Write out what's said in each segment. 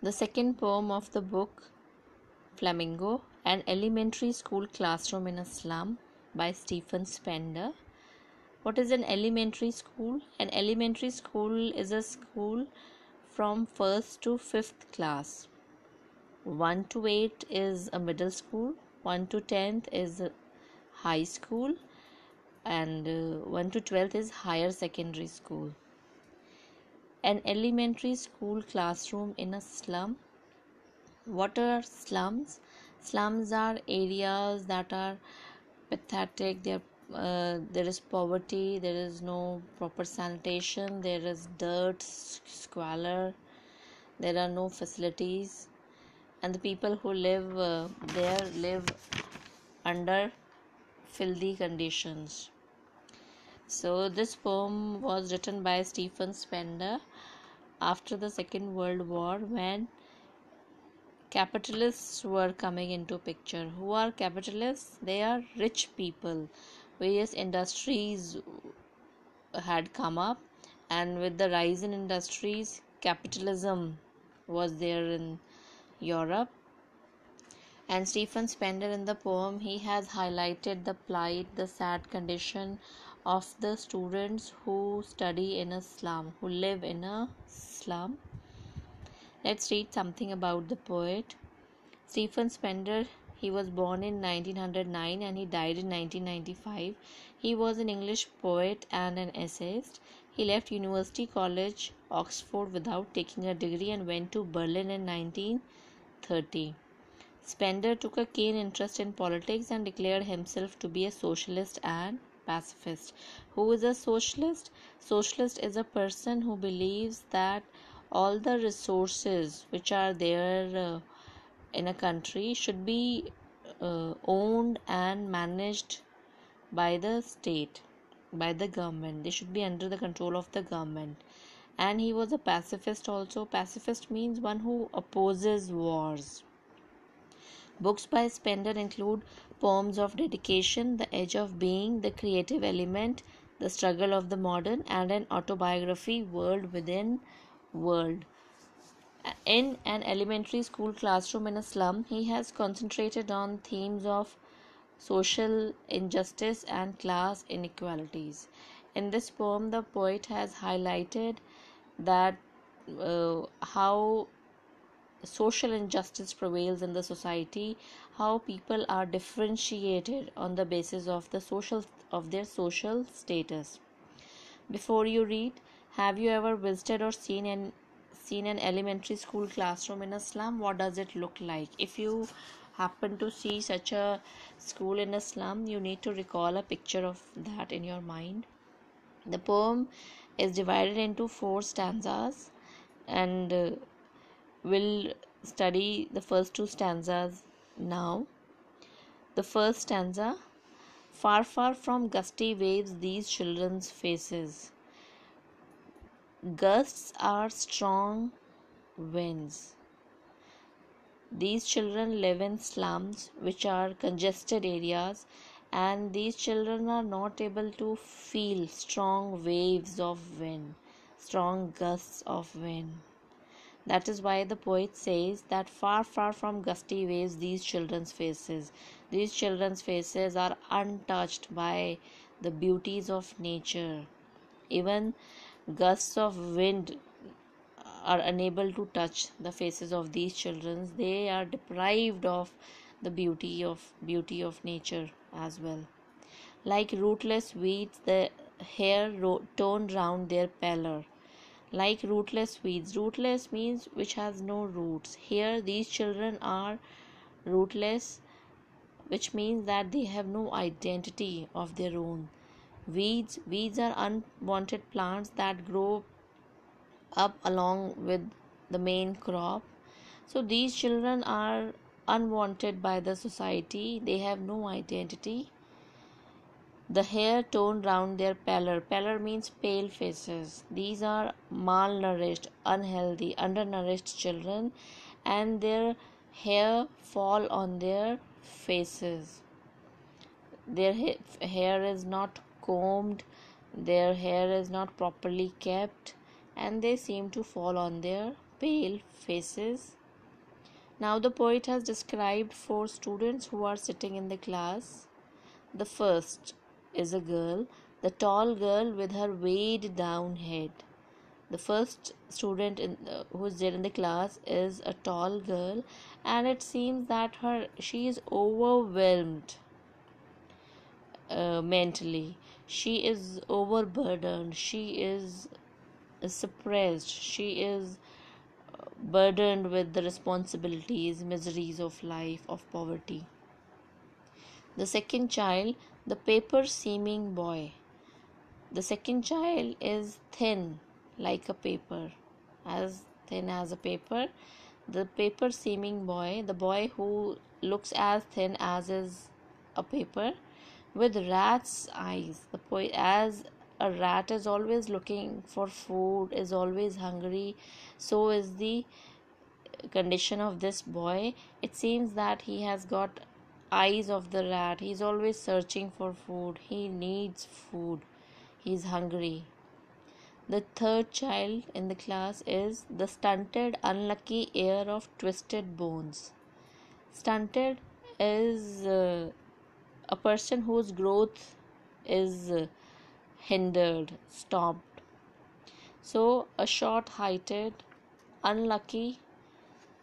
The second poem of the book, Flamingo, An Elementary School Classroom in a Slum by Stephen Spender. What is an elementary school? An elementary school is a school from 1st to 5th class. 1 to 8 is a middle school, 1 to 10th is a high school, and 1 to 12th is higher secondary school. An elementary school classroom in a slum. What are slums? Slums are areas that are pathetic. There is poverty, there is no proper sanitation, there is dirt, squalor, there are no facilities, and the people who live there live under filthy conditions. So this poem was written by Stephen Spender after the Second World War, when capitalists were coming into picture. Who are capitalists? They are rich people. Various industries had come up, and with the rise in industries, capitalism was there in Europe. And Stephen Spender, in the poem, he has highlighted the plight, the sad condition of the students who study in a slum, who live in a slum. Let's read something about the poet. Stephen Spender, he was born in 1909 and he died in 1995. He was an English poet and an essayist. He left University College, Oxford, without taking a degree and went to Berlin in 1930. Spender took a keen interest in politics and declared himself to be a socialist and pacifist. Who is a socialist? Socialist is a person who believes that all the resources which are there in a country should be owned and managed by the state, by the government. They should be under the control of the government. And he was a pacifist also. Pacifist means one who opposes wars. Books by Spender include Poems of Dedication, The Edge of Being, The Creative Element, The Struggle of the Modern, and an autobiography, World Within World. In An Elementary School Classroom in a Slum, he has concentrated on themes of social injustice and class inequalities. In this poem, the poet has highlighted that how social injustice prevails in the society, how people are differentiated on the basis of their social status. Before you read, have you ever visited or seen an elementary school classroom in a slum? What does it look like? If you happen to see such a school in a slum, you need to recall a picture of that in your mind. The poem is divided into 4 stanzas, and we'll study the first 2 stanzas now. The first stanza: far, far from gusty waves these children's faces. Gusts are strong winds. These children live in slums, which are congested areas, and these children are not able to feel strong waves of wind, strong gusts of wind. That is why the poet says that far, far from gusty waves these children's faces. These children's faces are untouched by the beauties of nature. Even gusts of wind are unable to touch the faces of these children. They are deprived of the beauty of nature as well. Like rootless weeds, the hair toned round their pallor. Like rootless weeds. Rootless means which has no roots. Here these children are rootless, which means that they have no identity of their own. Weeds are unwanted plants that grow up along with the main crop. So these children are unwanted by the society. They have no identity. The hair toned round their pallor. Pallor means pale faces. These are malnourished, unhealthy, undernourished children, and their hair fall on their faces. Their hair is not combed, their hair is not properly kept, and they seem to fall on their pale faces. Now the poet has described 4 students who are sitting in the class. The first is a girl, the tall girl with her weighed down head. The first student who is there in the class is a tall girl, and it seems that she is overwhelmed mentally. She is overburdened. She is suppressed. She is burdened with the responsibilities, miseries of life, of poverty. The second child, the paper seeming boy. The second child is thin like a paper, as thin as a paper. The paper seeming boy, the boy who looks as thin as is a paper, with rat's eyes. As a rat is always looking for food, is always hungry, so is the condition of this boy. It seems that he has got eyes of the rat. He's always searching for food. He needs food. He's hungry. The third child in the class is the stunted, unlucky heir of twisted bones. Stunted is a person whose growth is hindered, stopped. So, a short heighted, unlucky,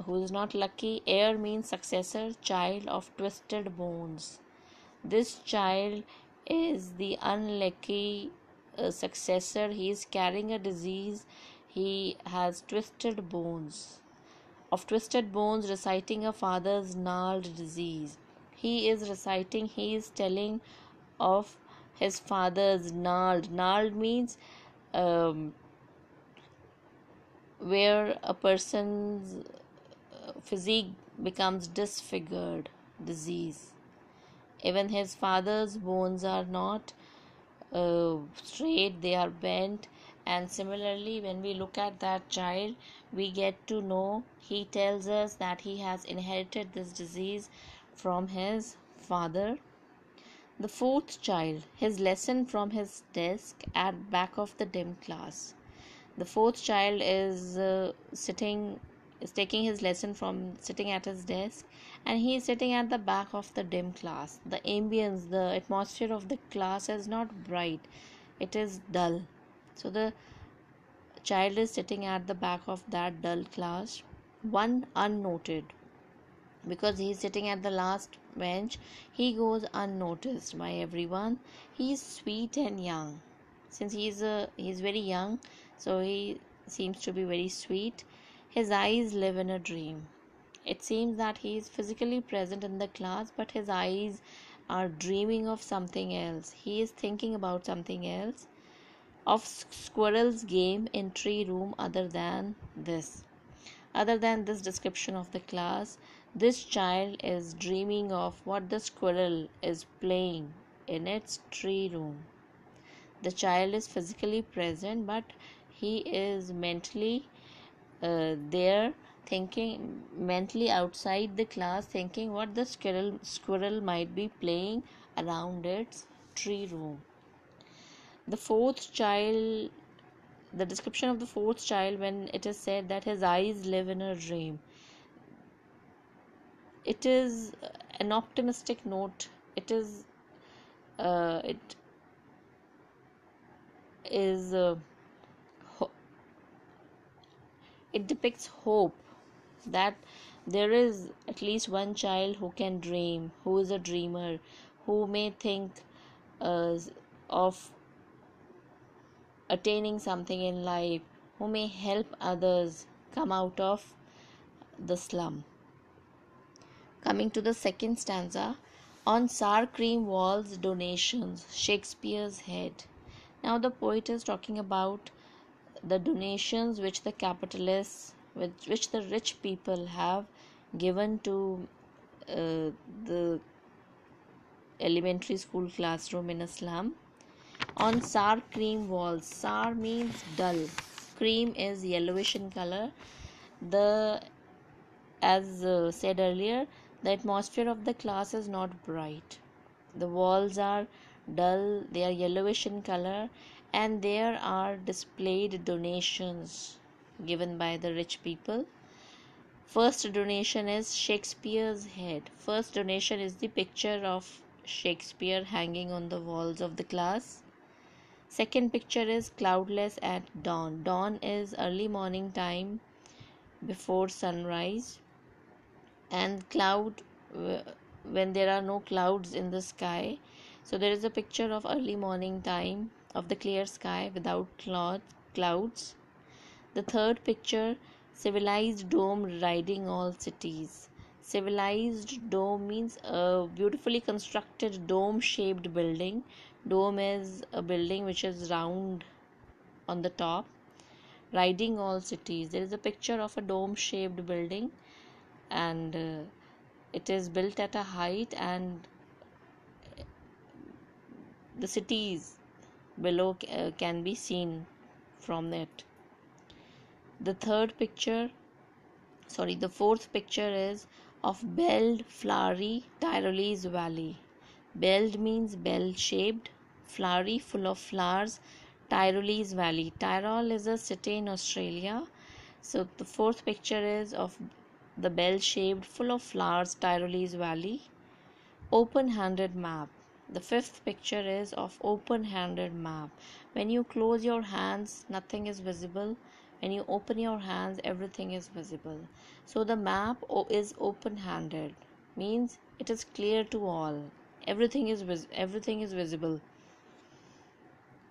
who is not lucky, heir means successor, child of twisted bones. This child is the unlucky successor. He is carrying a disease. He has twisted bones. Of twisted bones, reciting a father's gnarled disease. He is telling of his father's gnarled. Gnarled means um, where a person's physique becomes disfigured disease. Even his father's bones are not straight, they are bent. And similarly, when we look at that child, we get to know, he tells us that he has inherited this disease from his father. The fourth child, his lesson from his desk at back of the dim class. The fourth child is taking his lesson from sitting at his desk, and he is sitting at the back of the dim class. The ambience, the atmosphere of the class is not bright, it is dull. So the child is sitting at the back of that dull class, one unnoted. Because he is sitting at the last bench, he goes unnoticed by everyone. He is sweet and young. Since he is very young, so he seems to be very sweet. His eyes live in a dream. It seems that he is physically present in the class, but his eyes are dreaming of something else. He is thinking about something else, of squirrel's game in tree room. Other than this description of the class, this child is dreaming of what the squirrel is playing in its tree room. The child is physically present, but he is mentally there, thinking mentally outside the class, thinking what the squirrel might be playing around its tree room. The fourth child, the description of the fourth child, when it is said that his eyes live in a dream, it is an optimistic note. It is ho- it depicts hope, that there is at least one child who can dream, who is a dreamer, who may think of attaining something in life, who may help others come out of the slum. Coming to the second stanza, on sour cream walls donations, Shakespeare's head. Now the poet is talking about the donations which the capitalists, which the rich people have given to the elementary school classroom in a slum. On sour cream walls, sour means dull, cream is yellowish in color. The As said earlier, the atmosphere of the class is not bright. The walls are dull, they are yellowish in color, and there are displayed donations. given by the rich people. First donation is Shakespeare's head. First donation is the picture of Shakespeare hanging on the walls of the class. Second picture is cloudless at dawn. Dawn is early morning time before sunrise, and when there are no clouds in the sky. So there is a picture of early morning time of the clear sky without clouds. The third picture, civilized dome riding all cities. Civilized dome means a beautifully constructed dome shaped building. Dome is a building which is round on the top. Riding all cities. There is a picture of a dome shaped building, and it is built at a height, and the cities below can be seen from it. The fourth picture is of belled, flowery Tyrolese valley. Belled means bell shaped, flowery, full of flowers. Tyrolese valley. Tyrol is a city in Australia. So the fourth picture is of the bell shaped, full of flowers Tyrolese valley. Open-handed map. The fifth picture is of open-handed map. When you close your hands, nothing is visible. When you open your hands, everything is visible. So the map is open-handed, means it is clear to all. Everything is visible.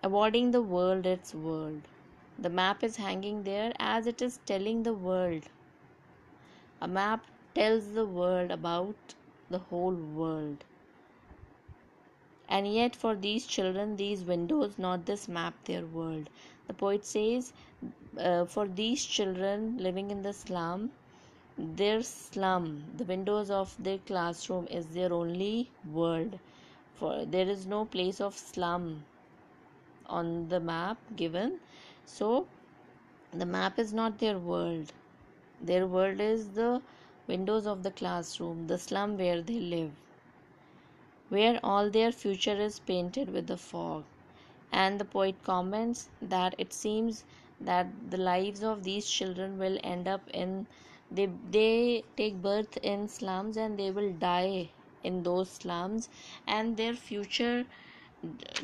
Awarding the world its world. The map is hanging there as it is telling the world. A map tells the world about the whole world. And yet for these children, these windows, not this map, their world. The poet says, for these children living in the slum, their slum, the windows of their classroom is their only world. For there is no place of slum on the map given. So the map is not their world. Their world is the windows of the classroom, the slum where they live, where all their future is painted with the fog. And the poet comments that it seems that the lives of these children will end up in they take birth in slums, and they will die in those slums, and their future,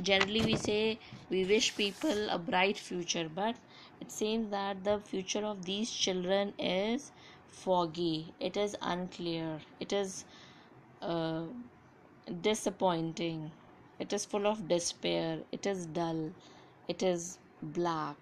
generally we say we wish people a bright future, but it seems that the future of these children is foggy, it is unclear, it is uh, disappointing, it is full of despair, it is dull, it is black.